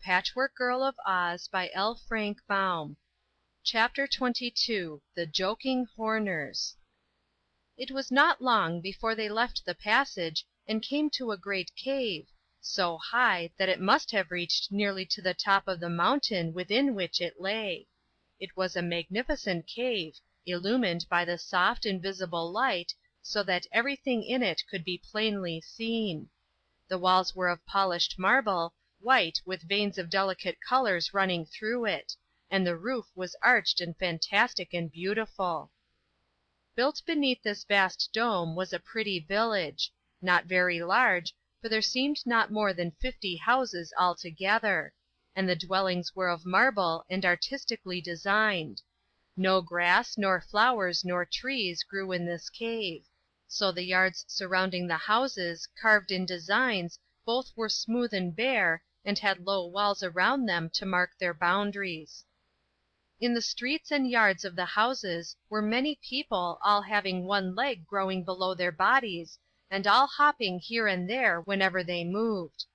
Patchwork Girl of Oz by L. Frank Baum. Chapter 22 The Joking Horners. It was not long before they left the passage and came to a great cave, so high that it must have reached nearly to the top of the mountain within which it lay. It was a magnificent cave, illumined by the soft, invisible light, so that everything in it could be plainly seen. The walls were of polished marble, white with veins of delicate colors running through it, and the roof was arched and fantastic and beautiful. Built beneath this vast dome was a pretty village, not very large, for there seemed not more than 50 houses altogether, and the dwellings were of marble and artistically designed. No grass, nor flowers, nor trees grew in this cave, so the yards surrounding the houses, carved in designs, both were smooth and bare, and had low walls around them to mark their boundaries. In the streets and yards of the houses were many people, all having one leg growing below their bodies, and all hopping here and there whenever they moved.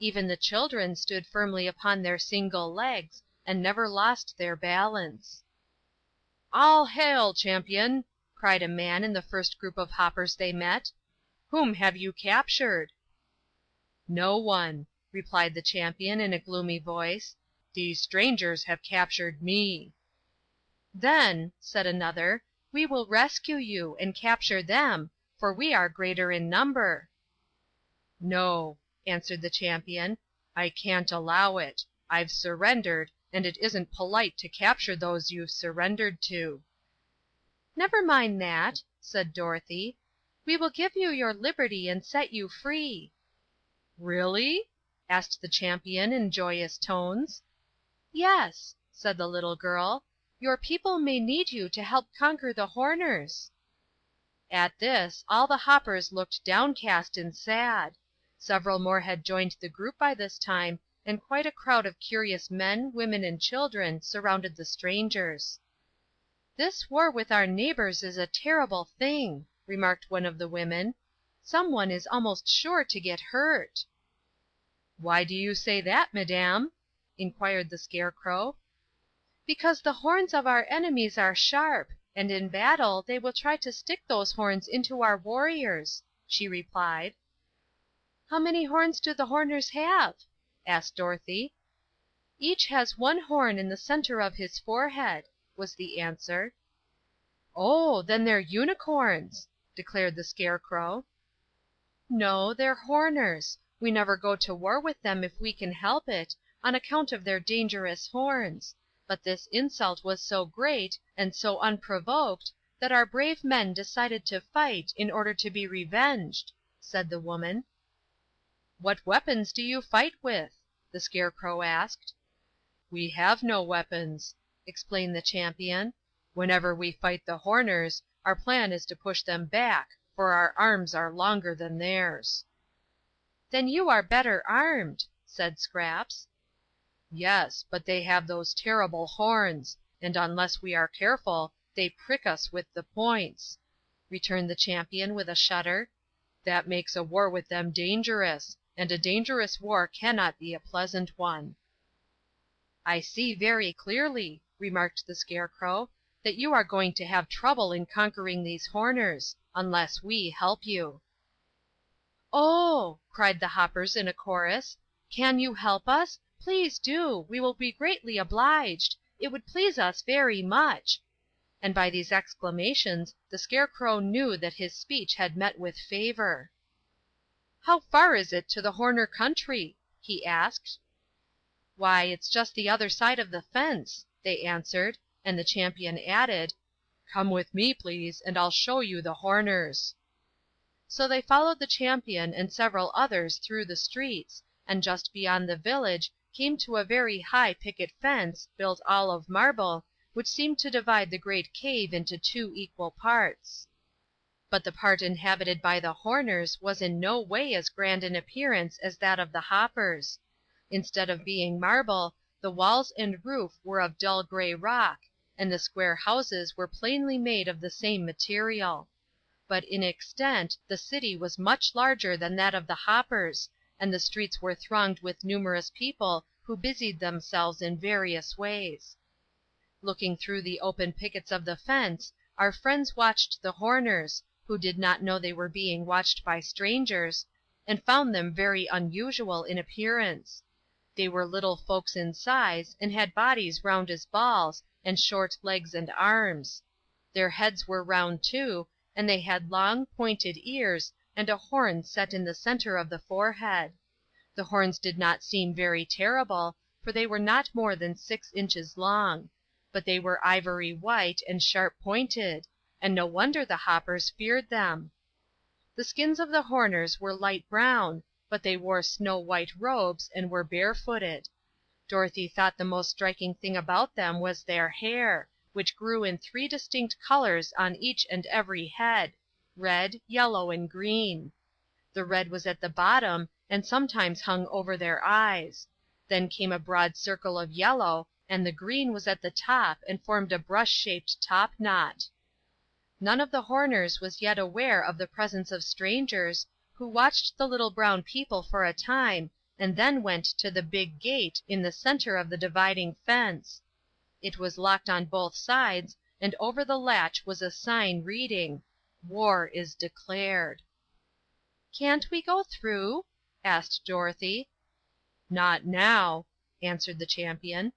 Even the children stood firmly upon their single legs, and never lost their balance. "All hail, champion!" cried a man in the first group of hoppers they met. "Whom have you captured?" "No one," replied the champion in a gloomy voice. "These strangers have captured me." "Then," said another, "we will rescue you, and capture them, for we are greater in number." "No," answered the champion, "I can't allow it. I've surrendered, and it isn't polite to capture those you've surrendered to." "Never mind that," said Dorothy. "We will give you your liberty and set you free." "Really?" asked the champion in joyous tones. "Yes," said the little girl. "Your people may need you to help conquer the Horners." At this all the hoppers looked downcast and sad. Several more had joined the group by this time, and quite a crowd of curious men, women, and children surrounded the strangers. "This war with our neighbors is a terrible thing," remarked one of the women. "Some one is almost sure to get hurt." "Why do you say that, madame?" inquired the Scarecrow. "Because the horns of our enemies are sharp, and in battle they will try to stick those horns into our warriors," she replied. "How many horns do the Horners have?" asked Dorothy. "Each has one horn in the center of his forehead," was the answer. "Oh, then they're unicorns!" declared the Scarecrow. "No, they're Horners. We never go to war with them if we can help it, on account of their dangerous horns. But this insult was so great, and so unprovoked, that our brave men decided to fight in order to be revenged," said the woman. "What weapons do you fight with?" the Scarecrow asked. "We have no weapons," explained the champion. "Whenever we fight the Horners, our plan is to push them back, for our arms are longer than theirs." "Then you are better armed," said Scraps. "Yes, but they have those terrible horns, and unless we are careful they prick us with the points," returned the champion with a shudder. "That makes a war with them dangerous, and a dangerous war cannot be a pleasant one." "I see very clearly," remarked the Scarecrow, "that you are going to have trouble in conquering these Horners, unless we help you." "Oh!" cried the hoppers in a chorus. "Can you help us? Please do. We will be greatly obliged. It would please us very much." And by these exclamations the Scarecrow knew that his speech had met with favor. "How far is it to the Horner country?" he asked. "Why, it's just the other side of the fence," they answered, and the champion added, "Come with me, please, and I'll show you the Horners." So they followed the champion and several others through the streets, and just beyond the village came to a very high picket fence, built all of marble, which seemed to divide the great cave into two equal parts. But the part inhabited by the Horners was in no way as grand in appearance as that of the Hoppers. Instead of being marble, the walls and roof were of dull gray rock, and the square houses were plainly made of the same material. But in extent the city was much larger than that of the Hoppers, and the streets were thronged with numerous people who busied themselves in various ways. Looking through the open pickets of the fence, our friends watched the Horners, who did not know they were being watched by strangers, and found them very unusual in appearance. They were little folks in size, and had bodies round as balls, and short legs and arms. Their heads were round too, and they had long, pointed ears, and a horn set in the center of the forehead. The horns did not seem very terrible, for they were not more than 6 inches long, but they were ivory white and sharp pointed, and no wonder the Hoppers feared them. The skins of the Horners were light brown, but they wore snow white robes and were barefooted. Dorothy thought the most striking thing about them was their hair, which grew in 3 distinct colors on each and every head, red, yellow, and green. The red was at the bottom and sometimes hung over their eyes. Then came a broad circle of yellow, and the green was at the top and formed a brush-shaped top knot. None of the Horners was yet aware of the presence of strangers, who watched the little brown people for a time, and then went to the big gate in the center of the dividing fence. It was locked on both sides, and over the latch was a sign reading, "War is declared." "Can't we go through?" asked Dorothy. "Not now," answered the champion.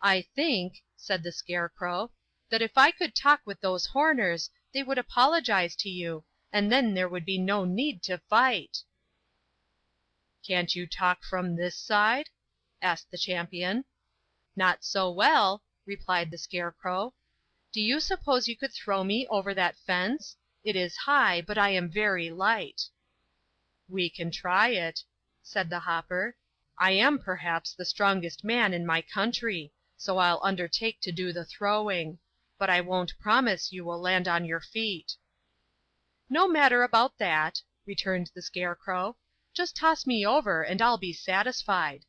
"I think," said the Scarecrow, "that if I could talk with those Horners they would apologize to you, and then there would be no need to fight." "Can't you talk from this side?" asked the champion. "Not so well," replied the Scarecrow. "Do you suppose you could throw me over that fence? It is high, but I am very light." "We can try it," said the Hopper. "I am perhaps the strongest man in my country, so I'll undertake to do the throwing. But I won't promise you will land on your feet." "No matter about that," returned the Scarecrow. "Just toss me over and I'll be satisfied."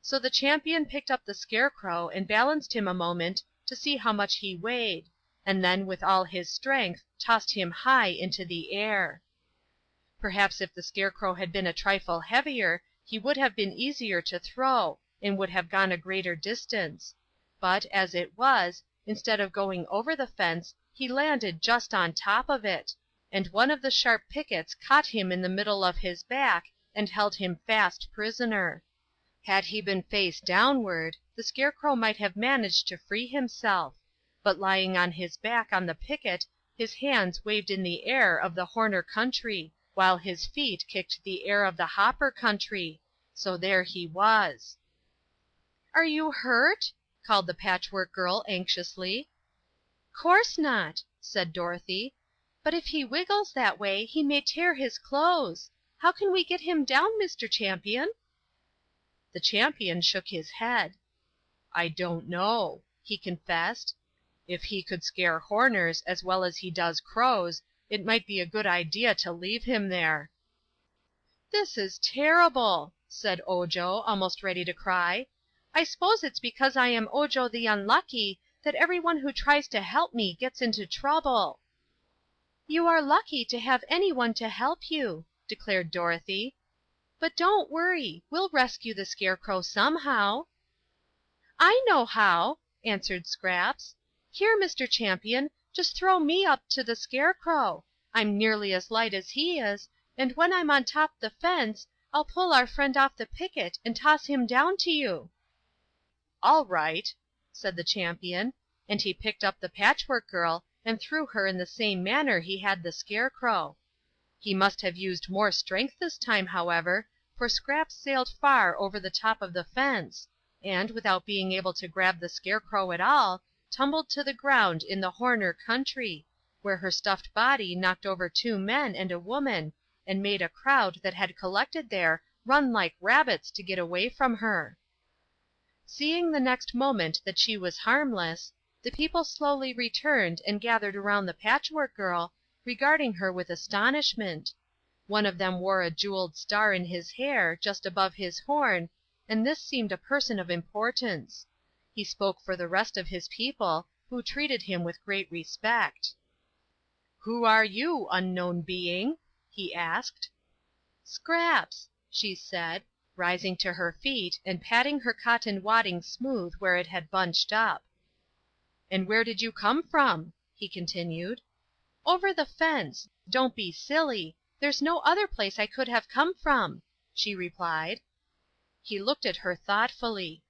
So the champion picked up the Scarecrow and balanced him a moment to see how much he weighed, and then with all his strength tossed him high into the air. Perhaps if the Scarecrow had been a trifle heavier he would have been easier to throw and would have gone a greater distance; but, as it was, instead of going over the fence he landed just on top of it, and one of the sharp pickets caught him in the middle of his back and held him fast prisoner. Had he been face downward, the Scarecrow might have managed to free himself, but lying on his back on the picket his hands waved in the air of the Horner country, while his feet kicked the air of the Hopper country. So there he was. "Are you hurt?" called the Patchwork Girl anxiously. "Course not," said Dorothy. "But if he wiggles that way he may tear his clothes. How can we get him down, Mr. Champion?" The champion shook his head. "I don't know," he confessed. "If he could scare Horners as well as he does crows, it might be a good idea to leave him there." "This is terrible," said Ojo, almost ready to cry. "I s'pose it's because I am Ojo the Unlucky that everyone who tries to help me gets into trouble." "You are lucky to have anyone to help you," declared Dorothy. "But don't worry. We'll rescue the Scarecrow somehow." "I know how," answered Scraps. "Here, Mr. Champion, just throw me up to the Scarecrow. I'm nearly as light as he is, and when I'm on top the fence I'll pull our friend off the picket and toss him down to you." "All right," said the champion, and he picked up the Patchwork Girl and threw her in the same manner he had the Scarecrow. He must have used more strength this time, however, for Scraps sailed far over the top of the fence, and, without being able to grab the Scarecrow at all, tumbled to the ground in the Horner country, where her stuffed body knocked over 2 men and a woman, and made a crowd that had collected there run like rabbits to get away from her. Seeing the next moment that she was harmless, the people slowly returned and gathered around the Patchwork Girl, regarding her with astonishment. One of them wore a jeweled star in his hair, just above his horn, and this seemed a person of importance. He spoke for the rest of his people, who treated him with great respect. "Who are you, unknown being?" he asked. "Scraps," she said, rising to her feet and patting her cotton wadding smooth where it had bunched up. "And where did you come from?" he continued. "Over the fence. Don't be silly. There's no other place I could have come from," she replied. He looked at her thoughtfully.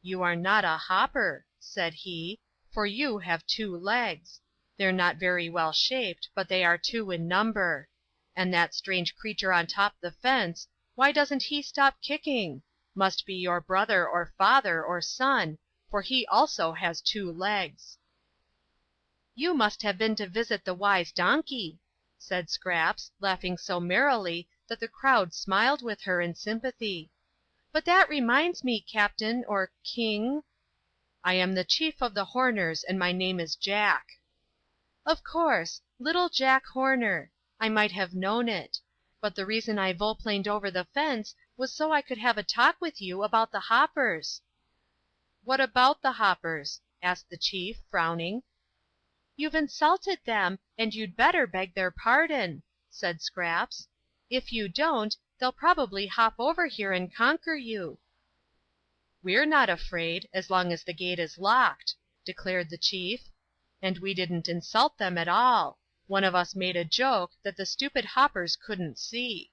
"You are not a hopper," said he, "for you have 2 legs. They're not very well shaped, but they are 2 in number. And that strange creature on top the fence, why doesn't he stop kicking? Must be your brother or father or son, for he also has 2 legs." "You must have been to visit the wise donkey," said Scraps, laughing so merrily that the crowd smiled with her in sympathy. "But that reminds me, Captain, or King—" "I am the chief of the Horners, and my name is Jack." "Of course, little Jack Horner. I might have known it. But the reason I volplaned over the fence was so I could have a talk with you about the hoppers." "What about the hoppers?" asked the chief, frowning. "You've insulted them, and you'd better beg their pardon," said Scraps. "If you don't, they'll probably hop over here and conquer you." "We're not afraid, as long as the gate is locked," declared the chief. "And we didn't insult them at all. One of us made a joke that the stupid hoppers couldn't see."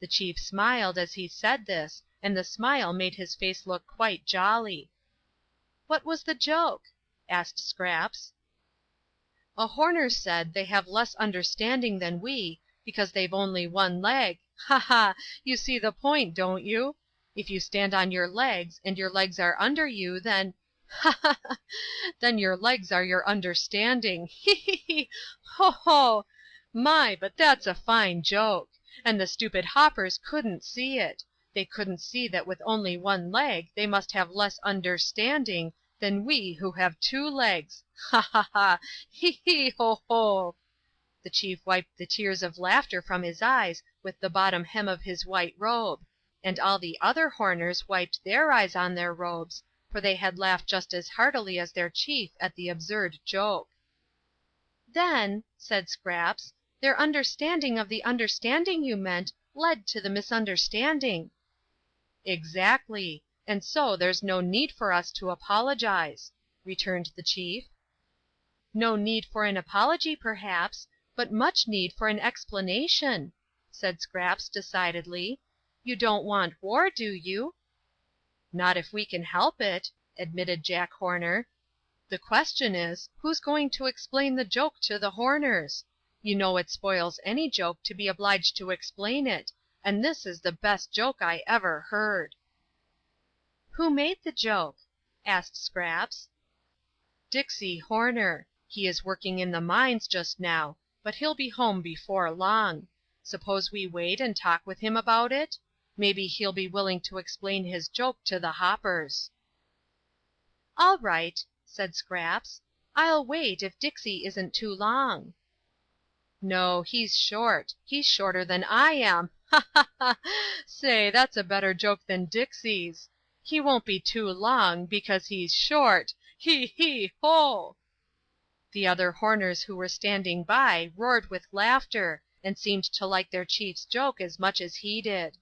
The chief smiled as he said this, and the smile made his face look quite jolly. "What was the joke?" asked Scraps. "A Horner said they have less understanding than we, because they've only 1 leg. Ha, ha! You see the point, don't you? If you stand on your legs, and your legs are under you, then— ha, ha, ha! Then your legs are your understanding. He, he, he! Ho, ho! My, but that's a fine joke! And the stupid hoppers couldn't see it. They couldn't see that with only 1 leg they must have less understanding than we who have 2 legs. Ha, ha, ha! He, he, ho, ho!" The chief wiped the tears of laughter from his eyes with the bottom hem of his white robe, and all the other Horners wiped their eyes on their robes, for they had laughed just as heartily as their chief at the absurd joke. "Then," said Scraps, "their understanding of the understanding you meant led to the misunderstanding." "Exactly. And so there's no need for us to apologize," returned the chief. "No need for an apology, perhaps, but much need for an explanation," said Scraps decidedly. "You don't want war, do you?" "Not if we can help it," admitted Jack Horner. "The question is, who's going to explain the joke to the Horners? You know it spoils any joke to be obliged to explain it, and this is the best joke I ever heard." "Who made the joke?" asked Scraps. "Dixie Horner. He is working in the mines just now, but he'll be home before long. Suppose we wait and talk with him about it? Maybe he'll be willing to explain his joke to the hoppers." "All right," said Scraps. "I'll wait if Dixie isn't too long." "No, he's short. He's shorter than I am. Ha, ha, ha! Say, that's a better joke than Dixie's. He won't be too long, because he's short. He, he, ho!" The other Horners who were standing by roared with laughter, and seemed to like their chief's joke as much as he did.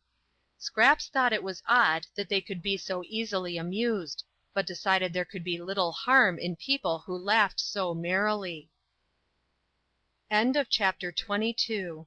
Scraps thought it was odd that they could be so easily amused, but decided there could be little harm in people who laughed so merrily. CHAPTER 23